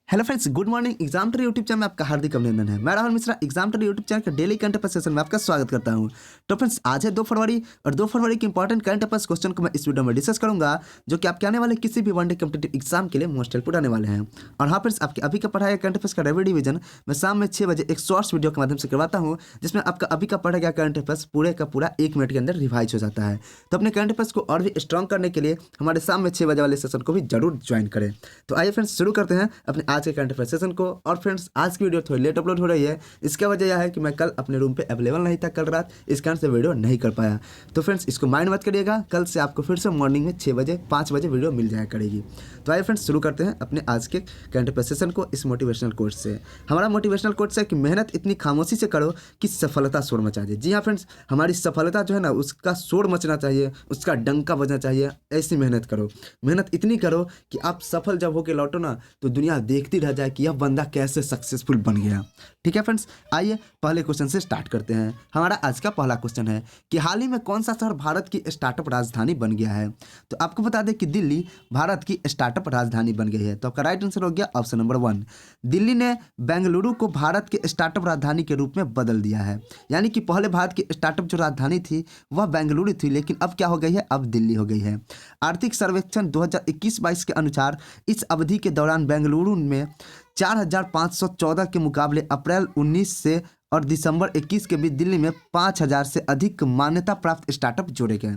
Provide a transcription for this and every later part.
Hello friends, good morning. Exam tree YouTube channel में आपका हार्दिक अभिनंदन है। मैं Rahul Mishra exam tree YouTube channel के डेली करंट अफेयर्स सेशन में आपका स्वागत करता हूं। तो फ्रेंड्स, आज है 2 फरवरी और 2 फरवरी के इंपॉर्टेंट करंट अफेयर्स क्वेश्चन को मैं इस वीडियो में डिस्कस करूंगा, जो कि आपके आने वाले किसी भी वनडे कॉम्पिटिटिव एग्जाम के लिए मोस्ट हेल्पफुल आने वाले हैं। और हाँ फ्रेंड्स, आपके अभी का पढ़ा गया करंट अफेयर्स का रिव्यू डिवीजन मैं शाम में 6 बजे एक शॉर्ट्स वीडियो के माध्यम से करवाता हूँ, जिसमें आपका अभी का पढ़ा गया करंट अफेयर्स पूरे का पूरा 1 मिनट के अंदर रिवाइज हो जाता है। तो अपने करंट अफेयर्स को और भी स्ट्रॉन्ग करने के लिए हमारे शाम में 6 बजे वाले सेशन को भी जरूर ज्वाइन करें। तो आइए फ्रेंड्स, शुरू करते हैं अपने आज के करंट अफेयर सेशन को। और फ्रेंड्स, आज की वीडियो थोड़ी लेट अपलोड हो रही है। इसका वजह यह है कि मैं कल अपने रूम पे अवेलेबल नहीं था कल रात, इस कारण से वीडियो नहीं कर पाया। तो फ्रेंड्स, इसको माइंड मत करिएगा, कल से आपको फिर से मॉर्निंग में 6 बजे 5 बजे वीडियो मिल जाया करेगी। तो आइए फ्रेंड्स, शुरू करते हैं अपने आज के करंट अफेयर सेशन को इस मोटिवेशनल कोट से। हमारा मोटिवेशनल कोट है कि मेहनत इतनी खामोशी से करो कि सफलता शोर मचा दे। जी हाँ फ्रेंड्स, हमारी सफलता जो है ना, उसका शोर मचना चाहिए, उसका डंका बजना चाहिए। ऐसी मेहनत करो, मेहनत इतनी करो कि आप सफल जब होकर लौटो ना, तो दुनिया देखती रह जाए कि यह बंदा कैसे सक्सेसफुल बन गया। ठीक है फ्रेंड्स, आइए पहले क्वेश्चन से स्टार्ट करते हैं। हमारा आज का पहला क्वेश्चन है कि हाल ही में कौन सा शहर भारत की स्टार्टअप राजधानी बन गया है। तो आपको बता दें कि दिल्ली भारत की स्टार्टअप राजधानी बन गई है। तो आपका राइट आंसर हो गया ऑप्शन नंबर 1। दिल्ली ने बेंगलुरु को भारत के स्टार्टअप राजधानी के रूप में बदल दिया है। यानी कि पहले भारत की स्टार्टअप जो राजधानी थी वह बेंगलुरु थी, लेकिन अब क्या हो गई है, अब दिल्ली हो गई है। आर्थिक सर्वेक्षण 2021-22 के अनुसार इस अवधि के दौरान बेंगलुरु में 4,514 के मुकाबले अप्रैल 19 से और दिसंबर 21 के बीच दिल्ली में 5,000 से अधिक मान्यता प्राप्त स्टार्टअप जोड़े गए।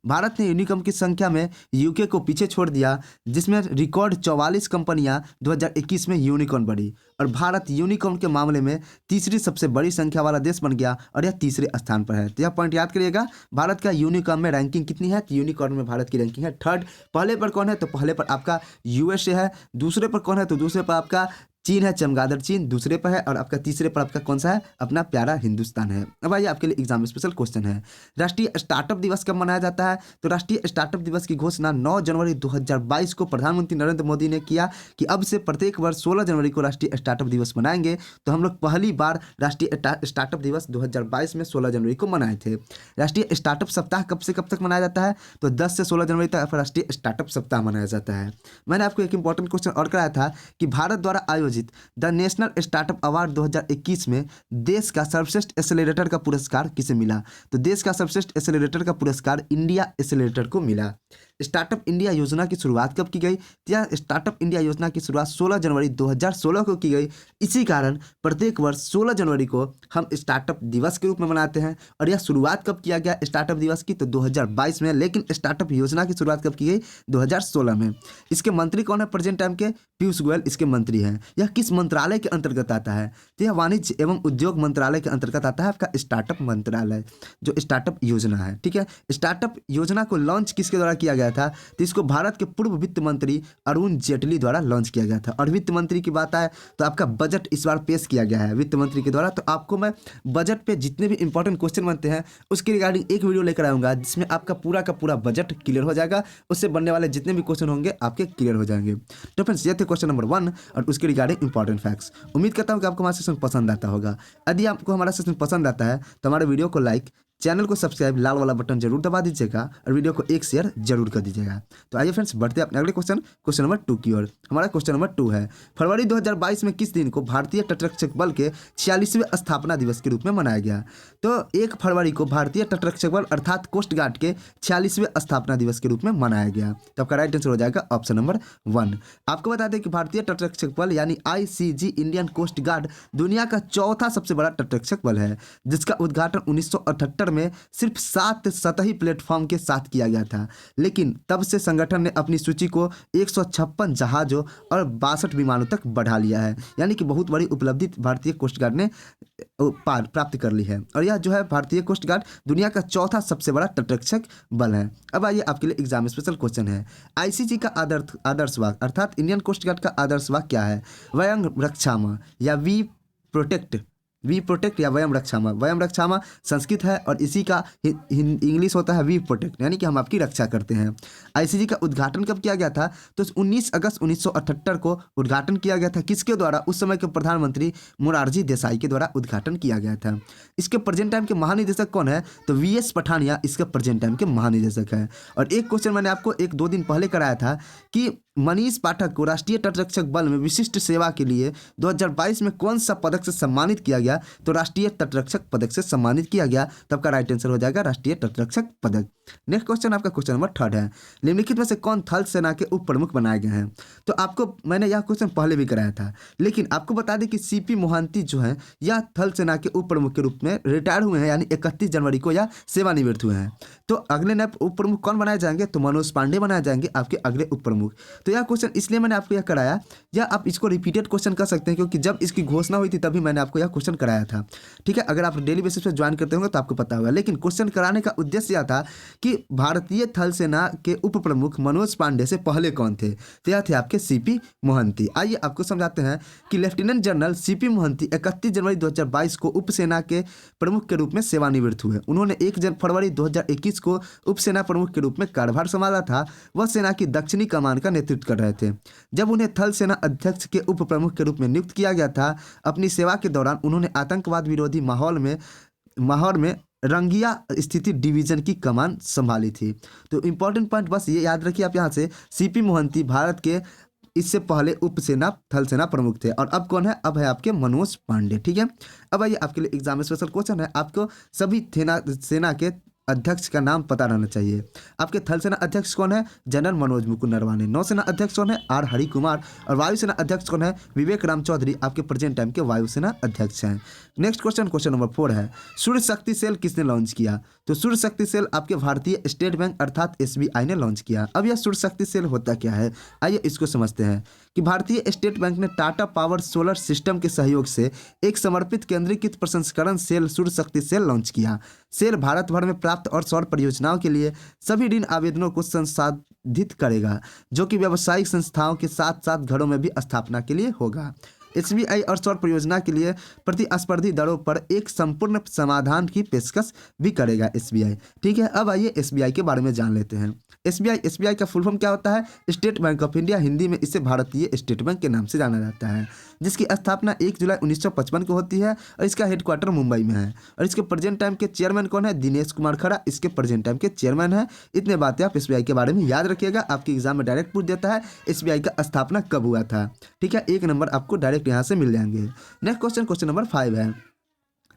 भारत ने यूनिकॉर्न की संख्या में यूके को पीछे छोड़ दिया, जिसमें रिकॉर्ड 44 कंपनियां 2021 में यूनिकॉर्न बनी और भारत यूनिकॉर्न के मामले में तीसरी सबसे बड़ी संख्या वाला देश बन गया और यह तीसरे स्थान पर है। तो यह पॉइंट याद करिएगा, भारत का यूनिकॉर्न में रैंकिंग कितनी है, तो यूनिकॉर्न में भारत की रैंकिंग है 3rd। पहले पर कौन है, तो पहले पर आपका यूएसए है। दूसरे पर कौन है, तो दूसरे पर आपका चीन है, चमगादड़ चीन दूसरे पर है। और आपका तीसरे पर आपका कौन सा है, अपना प्यारा हिंदुस्तान है। अब आइए आपके लिए एग्जाम स्पेशल क्वेश्चन है, राष्ट्रीय स्टार्टअप दिवस कब मनाया जाता है। तो राष्ट्रीय स्टार्टअप दिवस की घोषणा 9 जनवरी 2022 को प्रधानमंत्री नरेंद्र मोदी ने किया कि अब से प्रत्येक वर्ष 16 जनवरी को राष्ट्रीय स्टार्टअप दिवस मनाएंगे। तो हम लोग पहली बार राष्ट्रीय स्टार्टअप दिवस 2022 में 16 जनवरी को मनाए थे। राष्ट्रीय स्टार्टअप सप्ताह कब से कब तक मनाया जाता है, तो 10 से 16 जनवरी तक राष्ट्रीय स्टार्टअप सप्ताह मनाया जाता है। मैंने आपको एक इंपॉर्टेंट क्वेश्चन और कराया था कि भारत द्वारा आयोजित द नेशनल स्टार्टअप अवार्ड 2021 में देश का सर्वश्रेष्ठ एक्सेलरेटर का पुरस्कार किसे मिला। तो देश का सर्वश्रेष्ठ एक्सेलरेटर का पुरस्कार इंडिया एक्सेलरेटर को मिला। स्टार्टअप इंडिया योजना की शुरुआत कब की गई, यह स्टार्टअप इंडिया योजना की शुरुआत 16 जनवरी 2016 को की गई। इसी कारण प्रत्येक वर्ष 16 जनवरी को हम स्टार्टअप दिवस के रूप में मनाते हैं। और यह शुरुआत कब किया गया स्टार्टअप दिवस की, तो 2022 में, लेकिन स्टार्टअप योजना की शुरुआत कब की गई, 2016 में। इसके मंत्री कौन है प्रेजेंट टाइम के, पीयूष गोयल इसके मंत्री हैं। यह किस मंत्रालय के अंतर्गत आता है, तो यह वाणिज्य एवं उद्योग मंत्रालय के अंतर्गत आता है आपका स्टार्टअप मंत्रालय, जो स्टार्टअप योजना है। ठीक है, स्टार्टअप योजना को लॉन्च किसके द्वारा किया गया था, तो इसको भारत के पूर्व वित्त मंत्री अरुण जेटली द्वारा लॉन्च किया गया था। और वित्त मंत्री की बात आए तो आपका बजट इस बार पेश किया गया है वित्त मंत्री के द्वारा। तो आपको मैं बजट पे जितने भी इंपॉर्टेंट क्वेश्चन बनते हैं उसके रिगार्डिंग एक वीडियो लेकर आऊँगा, जिसमें आपका पूरा का पूरा बजट क्लियर हो जाएगा। उससे बनने वाले जितने भी क्वेश्चन होंगे आपके क्लियर हो जाएंगे। तो फ्रेंड्स, ये थे क्वेश्चन नंबर 1 और उसके रिगार्डिंग इंपॉर्टेंट फैक्ट्स। उम्मीद करता हूँ कि आपको हमारा सेशन पसंद आता होगा। यदि आपको हमारा सेशन पसंद आता है तो हमारे वीडियो को लाइक, चैनल को सब्सक्राइब, लाल वाला बटन जरूर दबा दीजिएगा और वीडियो को एक शेयर जरूर कर दीजिएगा। तो आइए फ्रेंड्स, बढ़ते हैं अपने अगले क्वेश्चन नंबर 2 की ओर। हमारा क्वेश्चन नंबर 2 है, फरवरी 2022 में किस दिन को भारतीय तटरक्षक बल के 46वें स्थापना दिवस के रूप में मनाया गया। तो 1 फरवरी को भारतीय तटरक्षक बल अर्थात कोस्ट गार्ड के 46वें स्थापना दिवस के रूप में मनाया गया। तो आपका राइट आंसर हो जाएगा ऑप्शन नंबर 1। आपको बता दें कि भारतीय तटरक्षक बल यानी ICG इंडियन कोस्ट गार्ड दुनिया का चौथा सबसे बड़ा तटरक्षक बल है, जिसका उद्घाटन 1978 में सिर्फ 7 सतही प्लेटफॉर्म के साथ किया गया था। लेकिन तब से संगठन ने अपनी सूची को 156 जहाजों और 62 विमानों तक बढ़ा लिया है। यानी कि बहुत बड़ी उपलब्धि भारतीय कोस्ट गार्ड ने प्राप्त कर ली है। और यह जो है भारतीय कोस्ट गार्ड दुनिया का चौथा सबसे बड़ा तटरक्षक बल है। अब आइए आपके लिए एग्जाम स्पेशल क्वेश्चन है, ICG का आदर्श वाक्य अर्थात इंडियन कोस्ट गार्ड का आदर्श वाक्य क्या है। वयं रक्षामः या वी प्रोटेक्ट या वयम रक्षामा। वयम रक्षामा संस्कृत है और इसी का इंग्लिश होता है वी प्रोटेक्ट, यानी कि हम आपकी रक्षा करते हैं। ICG का उद्घाटन कब किया गया था, तो 19 अगस्त 1978 को उद्घाटन किया गया था। किसके द्वारा, उस समय के प्रधानमंत्री मोरारजी देसाई के द्वारा उद्घाटन किया गया था। इसके प्रेजेंट टाइम के महानिदेशक कौन है, तो VS पठानिया इसका प्रेजेंट टाइम के महानिदेशक है। और एक क्वेश्चन मैंने आपको 1-2 दिन पहले कराया था कि मनीष पाठक को राष्ट्रीय तटरक्षक बल में विशिष्ट सेवा के लिए 2022 में कौन सा पदक से सम्मानित किया गया? तो राष्ट्रीय तटरक्षक पदक से सम्मानित किया गया। तब का राइट आंसर हो जाएगा राष्ट्रीय तटरक्षक पदक। नेक्स्ट क्वेश्चन आपका क्वेश्चन नंबर 3 है, निम्नलिखित में से कौन थल सेना के उप प्रमुख बनाए गए हैं? तो आपको मैंने यह क्वेश्चन पहले भी कराया था, लेकिन आपको बता दें कि सीपी मोहंती जो है यह थल सेना के उप प्रमुख के रूप में रिटायर हुए हैं, यानी 31 जनवरी को यह सेवानिवृत्त हुए हैं। तो अगले नए उप प्रमुख कौन बनाए जाएंगे? तो मनोज पांडे बनाए जाएंगे आपके अगले उप प्रमुख। तो यह क्वेश्चन इसलिए मैंने आपको यह कराया, या आप इसको रिपीटेड क्वेश्चन कर सकते हैं, क्योंकि जब इसकी घोषणा हुई थी तभी मैंने आपको यह क्वेश्चन कराया था। ठीक है, अगर आप डेली बेसिस पे ज्वाइन करते होंगे तो आपको पता होगा, लेकिन क्वेश्चन कराने का उद्देश्य यह था कि भारतीय थल सेना के उप प्रमुख मनोज पांडे से पहले कौन थे? तो यह थे आपके सीपी मोहंती। आइए आपको समझाते हैं कि लेफ्टिनेंट जनरल सीपी मोहंती 31 जनवरी 2022 को उप सेना के प्रमुख के रूप में सेवानिवृत्त हुए। उन्होंने 1 फरवरी 2021 को उप सेना प्रमुख के रूप में कार्यभार संभाला था। वह सेना की दक्षिणी कमान का नेतृत्व कर रहे थे जब उन्हें थल सेना अध्यक्ष के उप प्रमुख के रूप में नियुक्त किया गया था। अपनी सेवा के दौरान उन्होंने आतंकवाद विरोधी माहौल में रंगिया स्थिति डिवीजन की कमान संभाली थी। तो इंपॉर्टेंट पॉइंट बस ये याद रखिए आप यहाँ से, सीपी मोहंती भारत के इससे पहले उप सेना थल सेना प्रमुख थे। और अब कौन है? अब है आपके मनोज पांडे। ठीक है, अब आइए आपके लिए एग्जाम में स्पेशल क्वेश्चन है, आपको सभी सेना के अध्यक्ष का नाम पता रहना चाहिए। आपके थल सेना अध्यक्ष कौन है? जनरल मनोज मुकुंद नरवाने। नौसेना अध्यक्ष कौन है? आर हरि कुमार। और वायुसेना अध्यक्ष कौन है? विवेक राम चौधरी, आपके प्रेजेंट टाइम के वायुसेना अध्यक्ष हैं। नेक्स्ट क्वेश्चन, क्वेश्चन नंबर 4 है, सूर्य शक्ति सेल किसने लॉन्च किया? तो सूर्य शक्ति सेल आपके भारतीय स्टेट बैंक अर्थात SBI ने लॉन्च किया। अब यह सूर्य शक्ति सेल होता क्या है? आइए इसको समझते हैं कि भारतीय स्टेट बैंक ने टाटा पावर सोलर सिस्टम के सहयोग से एक समर्पित केंद्रीकृत प्रसंस्करण सेल सूर्य शक्ति सेल लॉन्च किया। सेल भारत भर में प्राप्त और सौर परियोजनाओं के लिए सभी ऋण आवेदनों को संसाधित करेगा, जो कि व्यावसायिक संस्थाओं के साथ साथ घरों में भी स्थापना के लिए होगा। SBI और सौर परियोजना के लिए प्रतिस्पर्धी दरों पर एक संपूर्ण समाधान की पेशकश भी करेगा SBI। ठीक है, अब आइए SBI के बारे में जान लेते हैं। SBI का फुल फॉर्म क्या होता है? State bank of India, Hindi में इसे भारतीय स्टेट बैंक के नाम से जाना जाता है, जिसकी स्थापना 1 जुलाई 1955 को होती है और इसका हेडक्वार्टर मुंबई में है। और इसके प्रेजेंट टाइम के चेयरमैन कौन है? दिनेश कुमार खरा इसके प्रेजेंट टाइम के चेयरमैन है। इतने बातें आप SBI के बारे में याद रखिएगा, आपके एग्जाम में डायरेक्ट पूछ देता है SBI का स्थापना कब हुआ था। ठीक है, 1 नंबर आपको डायरेक्ट यहाँ से मिल जाएंगे। नेक्स्ट क्वेश्चन, क्वेश्चन नंबर 5 है,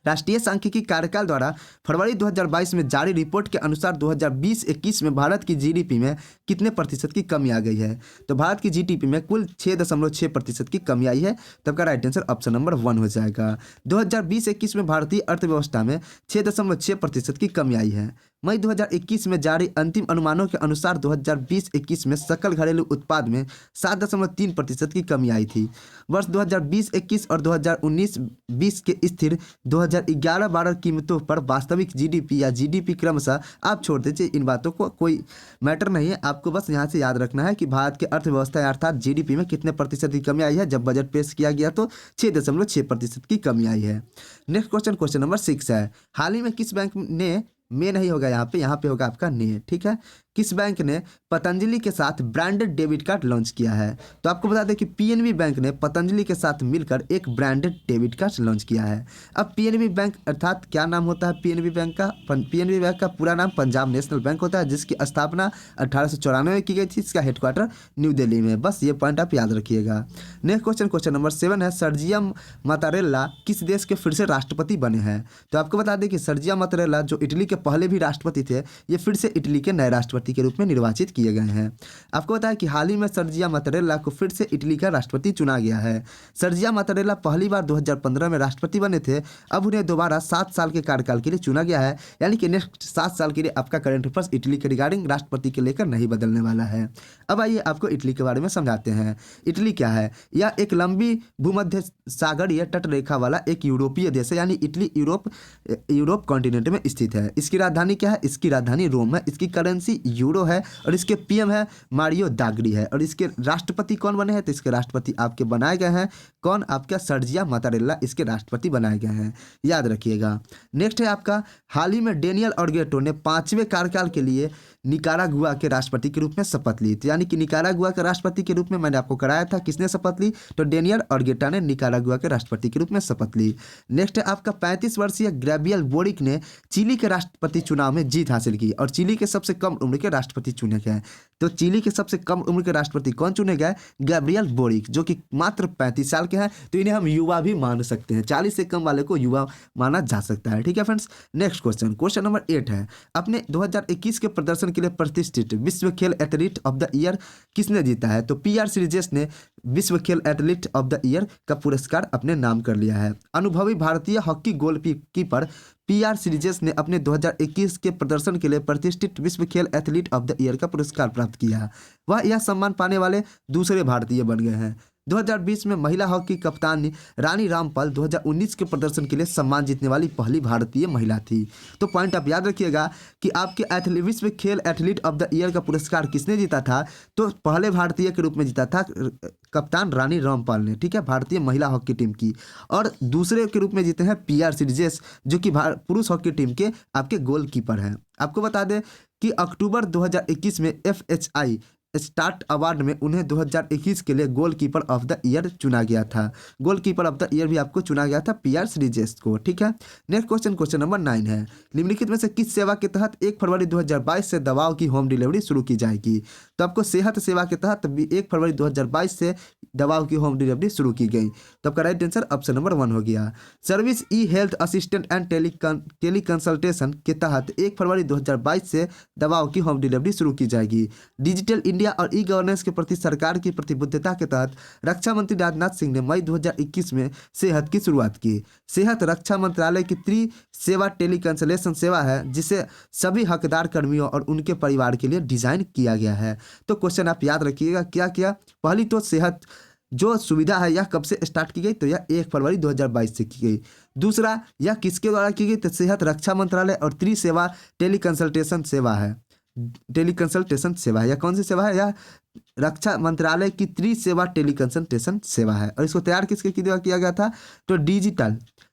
राष्ट्रीय सांख्यिकी कार्यकाल द्वारा फरवरी 2022 में जारी रिपोर्ट के अनुसार 2020-21 में भारत की GDP में कितने प्रतिशत की कमी आ गई है? तो भारत की GDP में कुल 6.6% की कमी आई है। तब का राइट आंसर ऑप्शन नंबर 1 हो जाएगा। 2020-21 में भारतीय अर्थव्यवस्था में 6.6% की कमी आई है। मई 2021 में जारी अंतिम अनुमानों के अनुसार 2020-21 में सकल घरेलू उत्पाद में 7.3% की कमी आई थी। वर्ष 2020-21 और 2019-20 के स्थिर 2011-12 कीमतों पर वास्तविक GDP या GDP क्रमशः आप छोड़ दीजिए, इन बातों को कोई मैटर नहीं है। आपको बस यहाँ से याद रखना है कि भारत के अर्थव्यवस्था अर्थात GDP में कितने प्रतिशत की कमी आई है। जब बजट पेश किया गया तो 6.6% की कमी आई है। नेक्स्ट क्वेश्चन, क्वेश्चन नंबर 6 है, हाल ही में किस बैंक ने में नहीं होगा यहाँ पे होगा आपका ने। ठीक है, किस बैंक ने पतंजलि के साथ ब्रांडेड डेबिट कार्ड लॉन्च किया है? तो आपको बता दें कि PNB बैंक ने पतंजलि के साथ मिलकर एक ब्रांडेड डेबिट कार्ड लॉन्च किया है। अब PNB बैंक अर्थात क्या नाम होता है PNB बैंक का? PNB बैंक का पूरा नाम पंजाब नेशनल बैंक होता है, जिसकी स्थापना 1894 में की गई थी। इसका हेडक्वार्टर न्यू दिल्ली में। बस ये पॉइंट आप याद रखिएगा। नेक्स्ट क्वेश्चन, क्वेश्चन नंबर 7 है, सर्जिया मातारेल्ला किस देश के फिर से राष्ट्रपति बने हैं? तो आपको बता दें कि सर्जिया मातारेल्ला जो इटली के पहले भी राष्ट्रपति थे, ये फिर से इटली के नए राष्ट्रपति के रूप में निर्वाचित किए गए हैं। आपको बताया कि हाल ही में सर्जिया मातारेल्ला को फिर से इटली का राष्ट्रपति चुना गया है। सर्जिया मातारेल्ला पहली बार 2015 में राष्ट्रपति बने थे। अब उन्हें दोबारा 7 साल के कार्यकाल के लिए चुना गया है, यानी कि नेक्स्ट 7 साल के लिए आपका करंट अफेयर्स इटली के रिगार्डिंग राष्ट्रपति के लेकर नहीं बदलने वाला है। अब आइए आपको इटली के बारे में समझाते हैं। इटली क्या है? यह एक लंबी भूमध्य सागरीय तटरेखा वाला एक यूरोपीय देश है, यानी इटली यूरोप कॉन्टिनेंट में स्थित है। इसकी राजधानी क्या है? इसकी राजधानी रोम है। इसकी करेंसी यूरो है और इसके PM है मारियो दागरी है। और इसके राष्ट्रपति कौन बने हैं? तो इसके राष्ट्रपति आपके बनाए गए हैं कौन? आपका सर्जिया मातारेल्ला इसके राष्ट्रपति बनाए गए हैं, याद रखिएगा। नेक्स्ट है आपका, हाल ही में डेनियल ऑर्गेटो ने 5वें कार्यकाल के लिए निकारागुआ के राष्ट्रपति के रूप में शपथ ली। तो यानी कि निकारागुआ के राष्ट्रपति के रूप में मैंने आपको कराया था, किसने शपथ ली? तो डेनियल ऑर्गेटा ने निकारागुआ के राष्ट्रपति के रूप में शपथ ली। नेक्स्ट है आपका 35 वर्षीय गैब्रियल बोरिक ने चिली के राष्ट्रपति चुनाव में जीत हासिल की और चिली के सबसे कम उम्र के राष्ट्रपति चुने गए। तो चिली के सबसे कम उम्र के राष्ट्रपति कौन चुने गए? गैब्रियल बोरिक, जो कि मात्र 35 साल के हैं। तो इन्हें हम युवा भी मान सकते हैं, 40 से कम वाले को युवा माना जा सकता है। ठीक है फ्रेंड्स, नेक्स्ट क्वेश्चन नंबर 8 है, अपने 2021 के प्रदर्शन के लिए प्रतिष्ठित विश्व खेल एथलीट ऑफ द ईयर किसने जीता है? तो पीआर श्रीजेश ने विश्व खेल एथलीट ऑफ द ईयर का पुरस्कार अपने नाम कर लिया है। अनुभवी भारतीय हॉकी गोलकीपर पीआर श्रीजेश ने अपने 2021 के प्रदर्शन के लिए प्रतिष्ठित विश्व खेल एथलीट ऑफ द ईयर का पुरस्कार प्राप्त किया। वह यह सम्मान पाने वाले दूसरे भारतीय बन गए हैं। 2020 में महिला हॉकी कप्तान रानी रामपाल 2019 के प्रदर्शन के लिए सम्मान जीतने वाली पहली भारतीय महिला थी। तो पॉइंट आप याद रखिएगा कि आपके विश्व खेल एथलीट ऑफ द ईयर का पुरस्कार किसने जीता था? तो पहले भारतीय के रूप में जीता था कप्तान रानी रामपाल ने, ठीक है, भारतीय महिला हॉकी टीम की। और दूसरे के रूप में जीते हैं पीआर श्रीजेश, जो कि पुरुष हॉकी टीम के आपके गोलकीपर हैं। आपको बता दें कि अक्टूबर 2021 में FHI स्टार्ट अवार्ड में उन्हें 2021 के लिए गोलकीपर ऑफ द ईयर चुना गया था। गोलकीपर ऑफ द ईयर भी आपको चुना गया था पीआर श्रीजेश को। ठीक है, नेक्स्ट क्वेश्चन नंबर 9 है, निम्नलिखित में से किस सेवा के तहत 1 फरवरी 2022 से दवाओं की होम डिलीवरी शुरू की जाएगी? तो आपको सेहत सेवा के तहत 1 फरवरी 2022 से दवाओं की होम डिलीवरी शुरू की गई। तो आपका राइट आंसर ऑप्शन नंबर 1 हो गया। Service E health assistant and tele consultation के तहत 1 फरवरी 2022 से दवाओं की होम डिलीवरी शुरू की जाएगी। डिजिटल इंडिया और ई गवर्नेंस के प्रति सरकार की प्रतिबद्धता के तहत रक्षा मंत्री राजनाथ सिंह ने मई 2021 में सेहत की शुरुआत की। सेहत रक्षा मंत्रालय की त्रिसेवा टेली कंसल्टेशन सेवा है, जिसे सभी हकदार कर्मियों और उनके परिवार के लिए डिजाइन किया गया है। तो क्वेश्चन आप याद रखिएगा, क्या क्या? पहली तो सेहत जो सुविधा है यह कब से स्टार्ट की गई? तो यह 1 फरवरी 2022 से की गई। दूसरा, यह किसके द्वारा की गई? तो सेहत रक्षा मंत्रालय और त्रिसेवा टेली कंसल्टेशन सेवा है। टेली कंसल्टेशन सेवा है, यह कौन सी सेवा है? यह रक्षा मंत्रालय की त्रिसेवा टेली कंसल्टेशन सेवा है। और इसको तैयार किसके द्वारा किया गया था? तो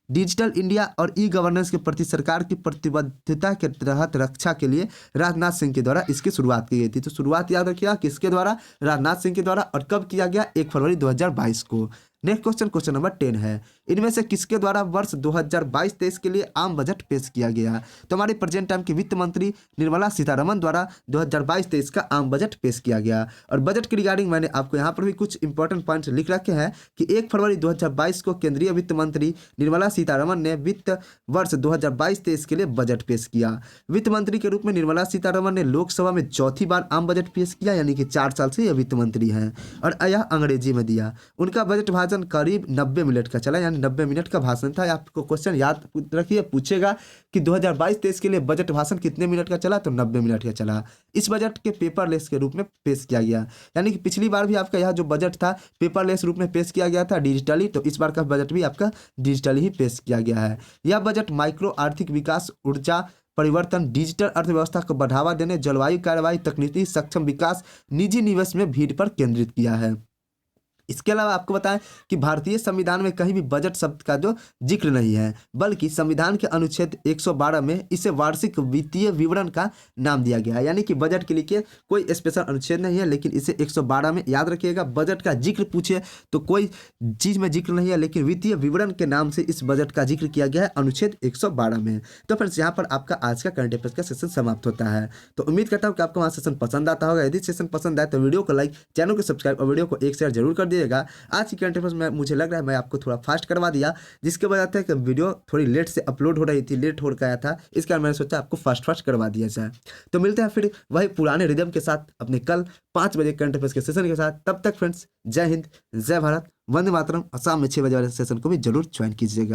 डिजिटल इंडिया और ई गवर्नेंस के प्रति सरकार की प्रतिबद्धता के तहत रक्षा के लिए राजनाथ सिंह के द्वारा इसकी शुरुआत की गई थी। तो शुरुआत याद रखिएगा किसके द्वारा? राजनाथ सिंह के द्वारा। और कब किया गया? 1 फरवरी 2022 को। नेक्स्ट क्वेश्चन नंबर 10 है, इनमें से किसके द्वारा वर्ष 2022-23 के लिए आम बजट पेश किया गया? तो हमारे प्रेजेंट टाइम की वित्त मंत्री निर्मला सीतारमण द्वारा 2022-23 का आम बजट पेश किया गया। और बजट की रिगार्डिंग मैंने आपको यहाँ पर भी कुछ इंपॉर्टेंट पॉइंट्स लिख रखे हैं कि 1 फरवरी 2022 को केंद्रीय वित्त मंत्री निर्मला सीतारमण ने वित्त वर्ष 2022-23 के लिए बजट पेश किया। वित्त मंत्री के रूप में निर्मला सीतारमण ने लोकसभा में चौथी बार आम बजट पेश किया, यानी कि 4 साल से यह वित्त मंत्री हैं। और यह अंग्रेजी में दिया। उनका बजट भाषण करीब 90 मिनट का चला, यानी 90 मिनट का भाषण था। आपको क्वेश्चन याद रखिए, पूछेगा कि 2022-23 के लिए बजट भाषण कितने मिनट का चला? तो 90 मिनट का चला। इस बजट के पेपरलेस के रूप में पेश किया गया, यानी कि पिछली बार भी आपका यह जो बजट था पेपरलेस रूप में पेश किया गया था, डिजिटली। तो इस बार का बजट भी आपका डिजिटली ही पेश किया गया है। यह बजट माइक्रो आर्थिक विकास, ऊर्जा परिवर्तन, डिजिटल अर्थव्यवस्था को बढ़ावा देने, जलवायु कार्रवाई, तकनीकी सक्षम विकास, निजी निवेश में भीड़ पर केंद्रित किया है। इसके अलावा आपको बताएं कि भारतीय संविधान में कहीं भी बजट शब्द का जो जिक्र नहीं है, बल्कि संविधान के अनुच्छेद 112 में इसे वार्षिक वित्तीय विवरण का नाम दिया गया है। यानी कि बजट के लिए कोई स्पेशल अनुच्छेद नहीं है, लेकिन इसे 112 में याद रखिएगा। बजट का जिक्र पूछे तो कोई चीज़ में जिक्र नहीं है, लेकिन वित्तीय विवरण के नाम से इस बजट का जिक्र किया गया है अनुच्छेद 112 में। तो फ्रेंड्स, यहाँ पर आपका आज का करंट अफेयर्स का सेशन समाप्त होता है। तो उम्मीद करता हूँ कि आपको वहाँ सेशन पसंद आता होगा। यदि सेशन पसंद आए तो वीडियो को लाइक, चैनल को सब्सक्राइब और वीडियो को एक शेयर जरूर कर दीजिएगा। आज की करंट अफेयर्स में मुझे लग रहा है मैं आपको थोड़ा फास्ट करवा दिया, जिसके वजह से कि वीडियो थोड़ी लेट से अपलोड हो रही थी, लेट हो गया था। इस कारण मैंने सोचा आपको फास्ट करवा दिया जाए। तो मिलते हैं फिर वही पुराने रिदम के साथ अपने कल 5 बजे करंट अफेयर्स के सेशन के साथ। तब तक फ्रेंड्स, जय हिंद, जय भारत, वंदे मातरम। और शाम में 6 बजे वाले सेशन को भी जरूर ज्वाइन कीजिएगा।